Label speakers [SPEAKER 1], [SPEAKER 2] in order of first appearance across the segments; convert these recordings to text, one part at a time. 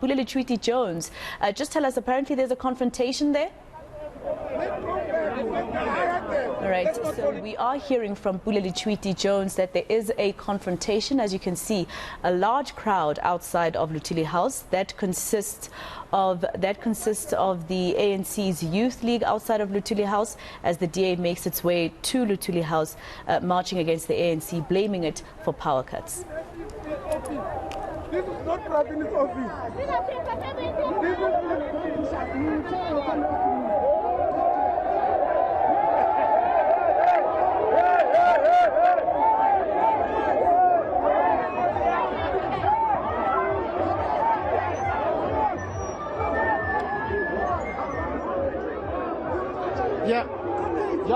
[SPEAKER 1] Pule Letshwiti-Jones, just tell us, apparently there's a confrontation there? All right, so we are hearing from Pule Letshwiti-Jones that there is a confrontation. As you can see, a large crowd outside of Lutuli House that consists of the ANC's Youth League outside of Lutuli House, as the DA makes its way to Lutuli House, marching against the ANC, blaming it for power cuts.
[SPEAKER 2] This is not Cabinet office.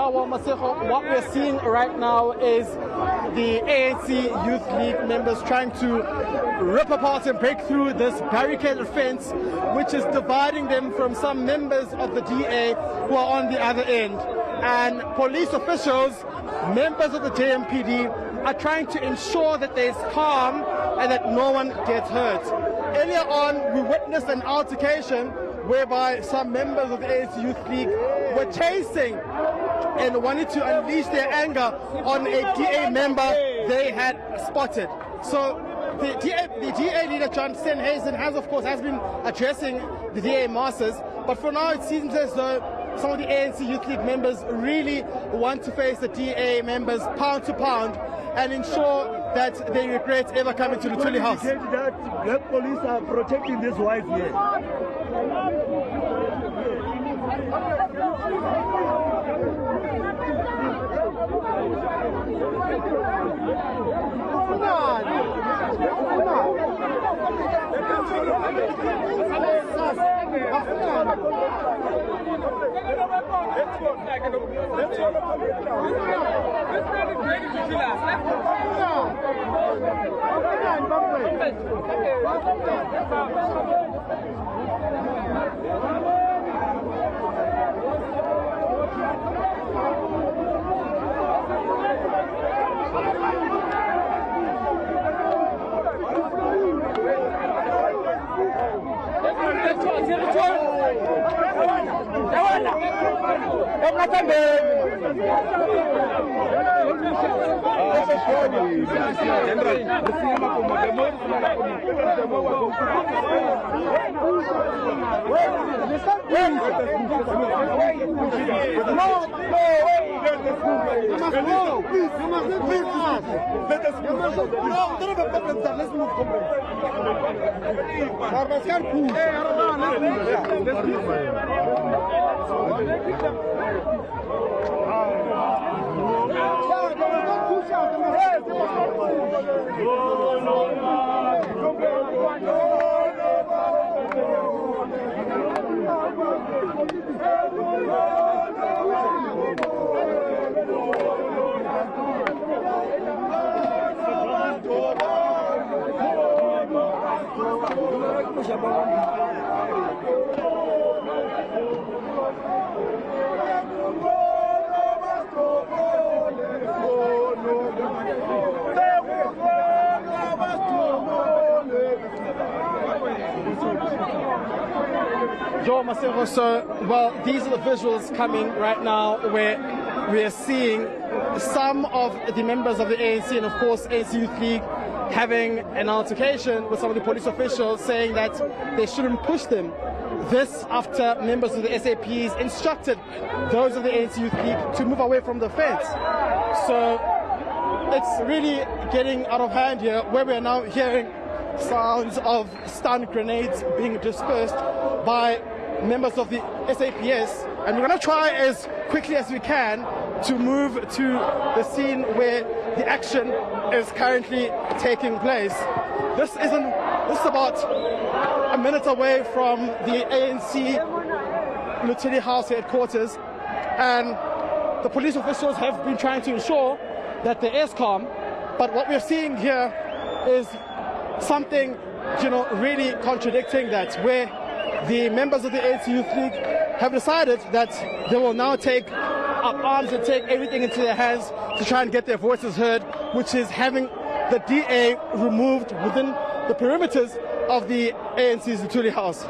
[SPEAKER 3] Well, Masejo, what we're seeing right now is the ANC Youth League members trying to rip apart and break through this barricaded fence, which is dividing them from some members of the DA who are on the other end. And police officials, members of the JMPD, are trying to ensure that there's calm and that no one gets hurt. Earlier on, we witnessed an altercation whereby some members of the ANC Youth League were chasing and wanted to unleash their anger on a DA member they had spotted. So the DA leader, John Steenhuisen, has been addressing the DA masses, but for now it seems as though some of the ANC Youth League members really want to face the DA members pound to pound and ensure that they regret ever coming to the Lutuli House.
[SPEAKER 2] That black police are protecting this wife here.
[SPEAKER 3] So, these are the visuals coming right now where we are seeing some of the members of the ANC and, of course, ANC Youth League having an altercation with some of the police officials, saying that they shouldn't push them. This after members of the SAPs instructed those of the ANC Youth League to move away from the fence. So it's really getting out of hand here, where we are now hearing sounds of stun grenades being dispersed by members of the SAPS, and we're going to try as quickly as we can to move to the scene where the action is currently taking place. This is about a minute away from the ANC Lutuli House headquarters, and the police officials have been trying to ensure that there is calm, but what we're seeing here is something, really contradicting that, where the members of the ANC Youth League have decided that they will now take up arms and take everything into their hands to try and get their voices heard, which is having the DA removed within the perimeters of the ANC's Luthuli House.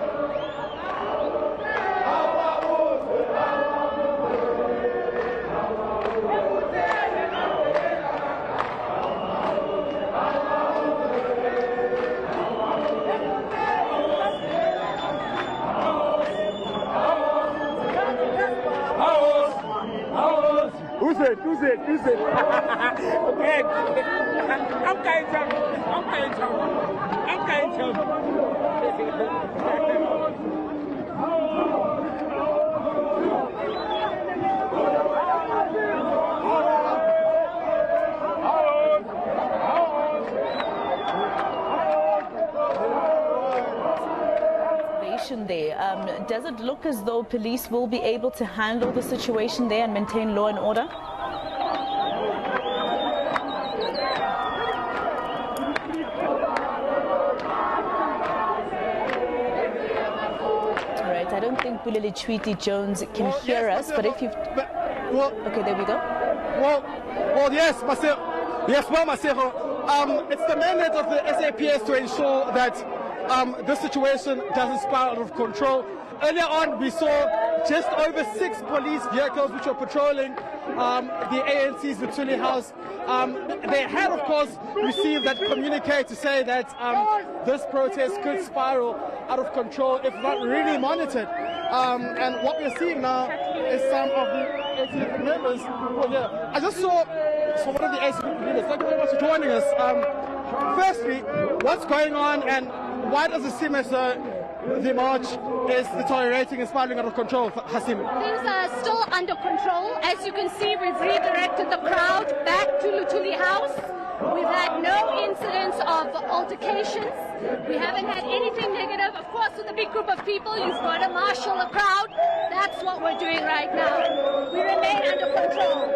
[SPEAKER 2] Who's it? Okay. I'm kind of.
[SPEAKER 1] There. Does it look as though police will be able to handle the situation there and maintain law and order? All right, I don't think Pule Letshwiti-Jones can hear us, but if you've... okay, there we go.
[SPEAKER 3] Well, yes, Masero. It's the mandate of the SAPS to ensure that this situation doesn't spiral out of control. Earlier on, we saw just over 6 police vehicles which were patrolling the ANC's Luthuli House. They had, of course, received that communique to say that this protest could spiral out of control if not really monitored. And what we're seeing now is some of the ANC members. I just saw one of the ANC leaders. Thank you very much for joining us. Firstly, what's going on and why does it seem as though the march is deteriorating and spiraling out of control, Hasim?
[SPEAKER 4] Things are still under control. As you can see, we've redirected the crowd back to Luthuli House. We've had no incidents of altercations. We haven't had anything negative. Of course, with a big group of people, you've got to marshal a crowd. That's what we're doing right now. We remain under control.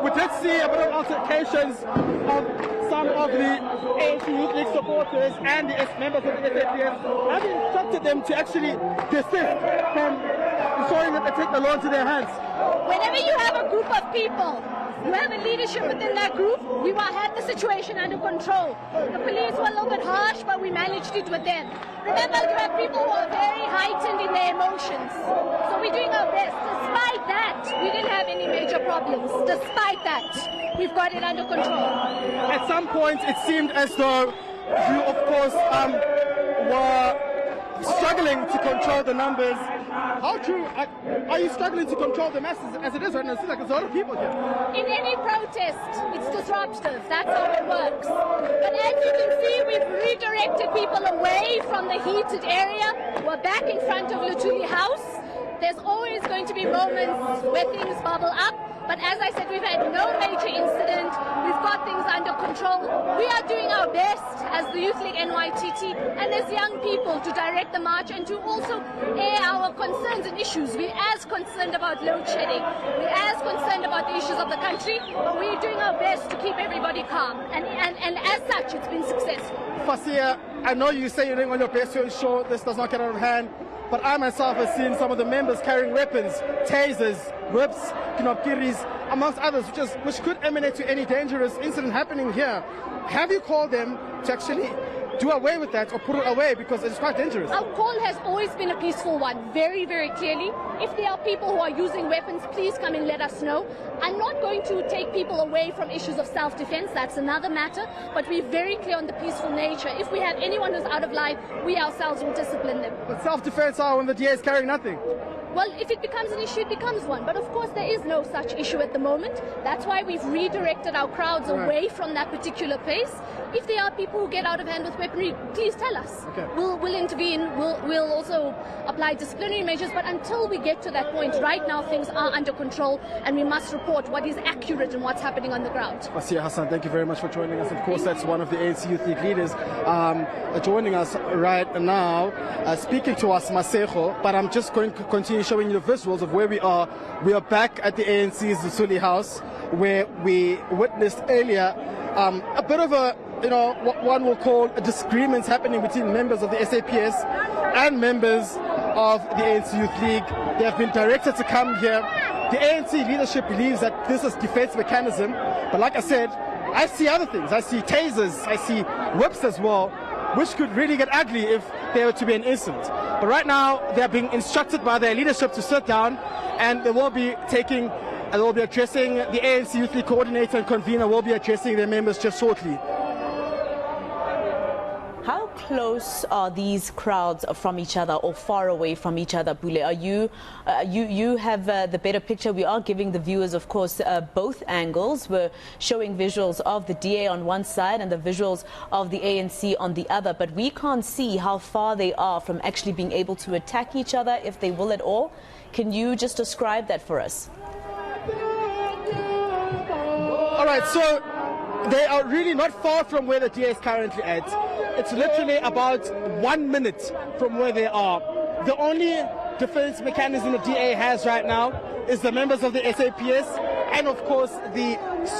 [SPEAKER 3] We did see a bit of altercations of some of the ANC Youth League supporters and the members of the SAPS. I've instructed them to actually desist from ensuring that they take the law into their hands.
[SPEAKER 4] Whenever you have a group of people, you have a leadership within that group, we had the situation under control. The police were a little bit harsh, but we managed it with them. Remember, there are people who are very heightened in their emotions. So we're doing our best. Despite that, we didn't have any major problems. Despite that, we've got it under control.
[SPEAKER 3] At some point, it seemed as though you, of course, were struggling to control the numbers. How true? Are you struggling to control the masses as it is right now? It seems like there's a lot of people here.
[SPEAKER 4] In any protest, it's disruptive. That's how it works. But as you can see, we've redirected people away from the heated area. We're back in front of Luthuli House. There's always going to be moments where things bubble up. But as I said, we've had no major incident. We've got things under control. We are doing our best as the Youth League NYTT and as young people to direct the march and to also air our concerns and issues. We're as concerned about load shedding. We're as concerned about the issues of the country, but we're doing our best to keep everybody calm. And as such, it's been successful.
[SPEAKER 3] Fasia, I know you say you're doing all your best to ensure this does not get out of hand, but I myself have seen some of the members carrying weapons, tasers, whips, kiris, amongst others, which could emanate to any dangerous incident happening here. Have you called them to actually do away with that or put it away because it's quite dangerous?
[SPEAKER 4] Our call has always been a peaceful one, very, very clearly. If there are people who are using weapons, please come and let us know. I'm not going to take people away from issues of self-defense, that's another matter, but we're very clear on the peaceful nature. If we have anyone who's out of line, we ourselves will discipline them.
[SPEAKER 3] But self-defense are when the DA is carrying nothing.
[SPEAKER 4] Well, if it becomes an issue, it becomes one. But of course, there is no such issue at the moment. That's why we've redirected our crowds away from that particular place. If there are people who get out of hand with weaponry, please tell us.
[SPEAKER 3] Okay.
[SPEAKER 4] We'll intervene. We'll also apply disciplinary measures. But until we get to that point, right now things are under control, and we must report what is accurate and what's happening on the ground.
[SPEAKER 3] Wasiya Hassan, thank you very much for joining us. Of course, that's one of the ANC Youth League leaders joining us right now, speaking to us, Masego. But I'm just going to continue showing you the visuals of where we are. We are back at the ANC's Luthuli House, where we witnessed earlier a bit of a, what one will call a disagreements happening between members of the SAPS and members of the ANC Youth League. They have been directed to come here. The ANC leadership believes that this is a defense mechanism, but like I said, I see other things. I see tasers, I see whips as well. which could really get ugly if there were to be an incident. But right now, they're being instructed by their leadership to sit down, and they will be addressing the ANC Youth League coordinator and convener will be addressing their members just shortly.
[SPEAKER 1] How close are these crowds from each other or far away from each other, Pule? Are you have the better picture? We are giving the viewers, of course, both angles. We're showing visuals of the DA on one side and the visuals of the ANC on the other, but we can't see how far they are from actually being able to attack each other, if they will at all. Can you just describe that for us?
[SPEAKER 3] All right, so they are really not far from where the DA is currently at. It's literally about 1 minute from where they are. The only defense mechanism the DA has right now is the members of the SAPS and, of course, the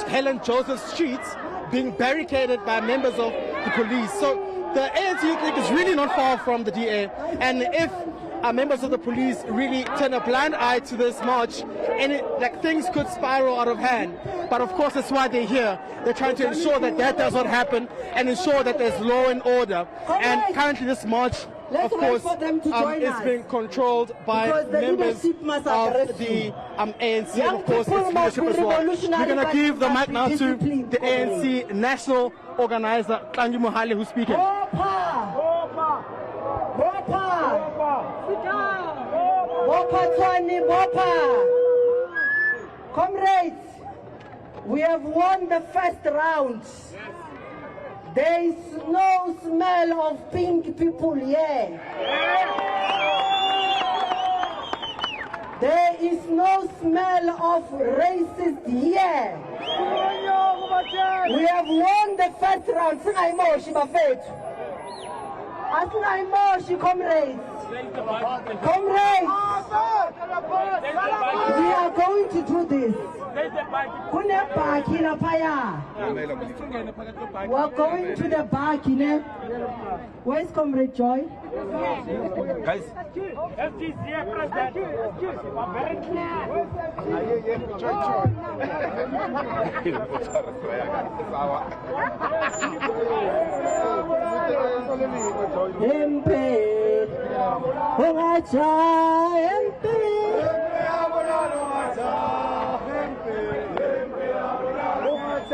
[SPEAKER 3] Helen Joseph streets being barricaded by members of the police. So the ANC Youth League is really not far from the DA, and if members of the police really turn a blind eye to this march, and things could spiral out of hand. But of course, that's why they're here. They're trying to ensure that that does not happen and ensure that there's law and order. And currently, this march, of course, is being controlled by members of the ANC and, of course, its leadership as well. We're going to give the mic now to the ANC national organizer, Kanji Mohale, who's speaking.
[SPEAKER 5] Comrades, we have won the first round. There is no smell of pink people here. There is no smell of racist here. We have won the first round. Comrades. Comrades, we are going to do this. We are going to the back. Where's Comrade Joy?
[SPEAKER 2] Guys.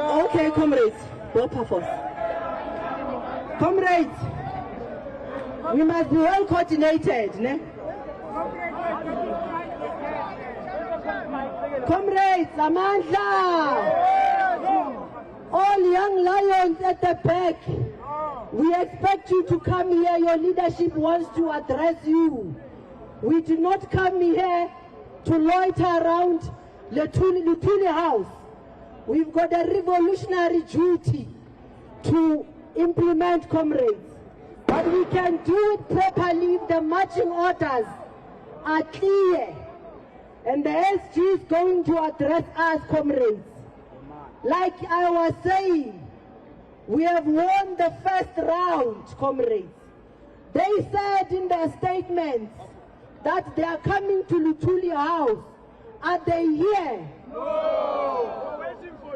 [SPEAKER 5] Okay, comrades, comrades, we must be well coordinated, ne? Comrades, Amandla, all young lions at the back, we expect you to come here. Your leadership wants to address you. We do not come here to loiter around Lutuli House. We've got a revolutionary duty to implement, comrades. But we can do it properly if the marching orders are clear. And the SG is going to address us, comrades. Like I was saying, we have won the first round, comrades. They said in their statements that they are coming to Lutuli House. Are they here? No.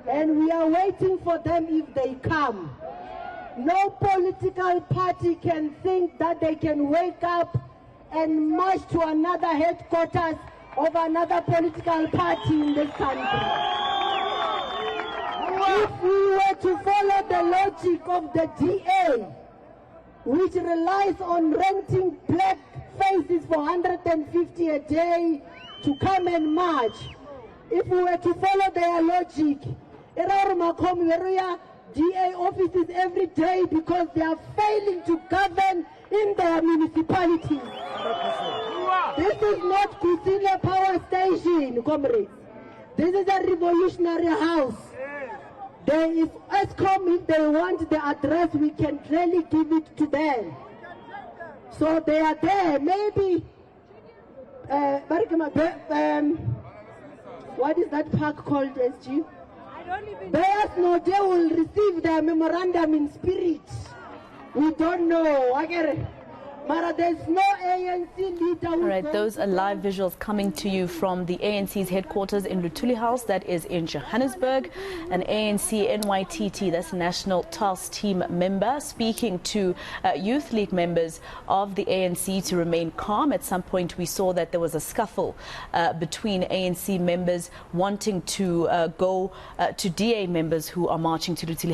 [SPEAKER 5] And we are waiting for them if they come. No political party can think that they can wake up and march to another headquarters of another political party in this country. If we were to follow the logic of the DA, which relies on renting black faces for 150 a day to come and march, if we were to follow their logic, DA offices every day because they are failing to govern in their municipalities. This is not Kusile Power Station, comrades. This is a revolutionary house. There is ESCOM. If they want the address, we can clearly give it to them. So they are there. Maybe, what is that park called, SG? Bears no, they will receive their memorandum in spirit. We don't know. Mara, there's no ANC leader.
[SPEAKER 1] All right, those are live visuals coming to you from the ANC's headquarters in Lutuli House, that is in Johannesburg. An ANC NYTT, that's National Task Team member, speaking to Youth League members of the ANC to remain calm. At some point, we saw that there was a scuffle between ANC members wanting to go to DA members who are marching to Lutuli